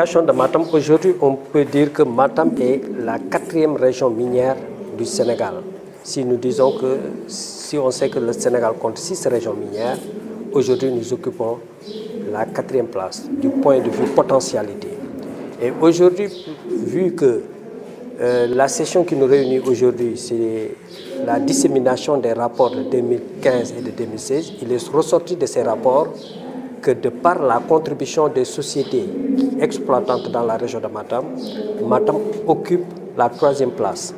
situation de Matam, aujourd'hui, on peut dire que Matam est la 4e région minière du Sénégal. Si nous disons que, si on sait que le Sénégal compte 6 régions minières, aujourd'hui, nous occupons la 4e place du point de vue potentialité. Et aujourd'hui, vu que la session qui nous réunit aujourd'hui, c'est la dissémination des rapports de 2015 et de 2016, il est ressorti de ces rapports que de par la contribution des sociétés exploitantes dans la région de Matam, Matam occupe la 3e place.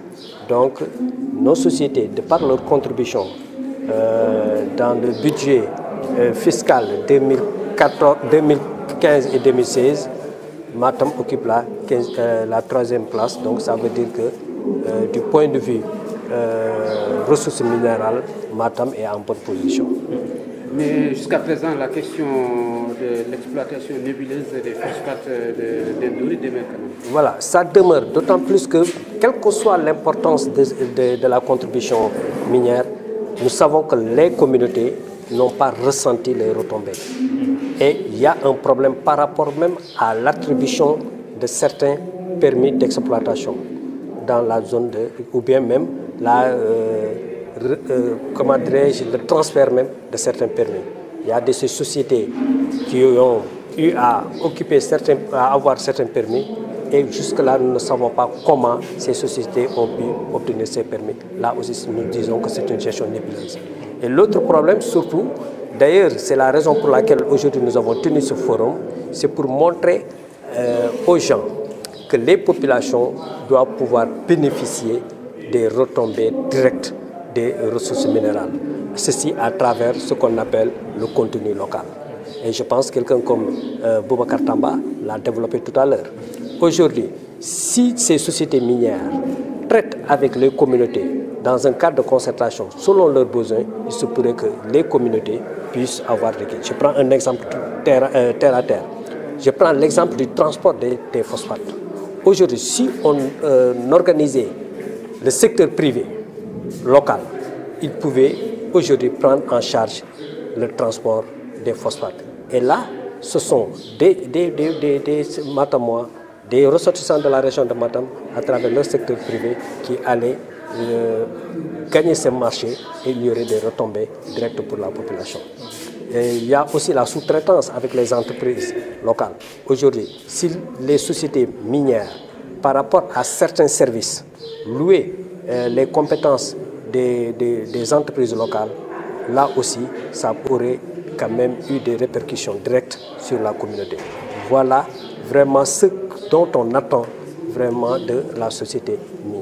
Donc, nos sociétés, de par leur contribution dans le budget fiscal 2015 et 2016, Matam occupe la 3e place. Donc, ça veut dire que du point de vue ressources minérales, Matam est en bonne position. Mais jusqu'à présent, la question de l'exploitation nébuleuse des phosphates d'Indouri demeure quand même. Voilà, ça demeure, d'autant plus que, quelle que soit l'importance de la contribution minière, nous savons que les communautés n'ont pas ressenti les retombées. Et il y a un problème par rapport même à l'attribution de certains permis d'exploitation dans la zone ou bien même comment dirais-je, le transfert même de certains permis. Il y a de ces sociétés qui ont eu à avoir certains permis et jusque-là, nous ne savons pas comment ces sociétés ont pu obtenir ces permis. Là aussi, nous disons que c'est une gestion nébuleuse. Et l'autre problème, surtout, d'ailleurs, c'est la raison pour laquelle aujourd'hui nous avons tenu ce forum, c'est pour montrer aux gens que les populations doivent pouvoir bénéficier des retombées directes des ressources minérales. Ceci à travers ce qu'on appelle le contenu local. Et je pense que quelqu'un comme Boubacar Tamba l'a développé tout à l'heure. Aujourd'hui, si ces sociétés minières traitent avec les communautés dans un cadre de concertation selon leurs besoins, il se pourrait que les communautés puissent avoir des gains. Je prends un exemple terre à terre. Je prends l'exemple du transport des phosphates. Aujourd'hui, si on organisait le secteur privé local, il pouvait aujourd'hui prendre en charge le transport des phosphates. Et là, ce sont des Matamois, des ressortissants de la région de Matam, à travers leur secteur privé, qui allaient gagner ces marchés et il y aurait des retombées directes pour la population. Et il y a aussi la sous-traitance avec les entreprises locales. Aujourd'hui, si les sociétés minières, par rapport à certains services, louaient les compétences des entreprises locales, là aussi, ça aurait quand même eu des répercussions directes sur la communauté. Voilà vraiment ce dont on attend vraiment de la société minière.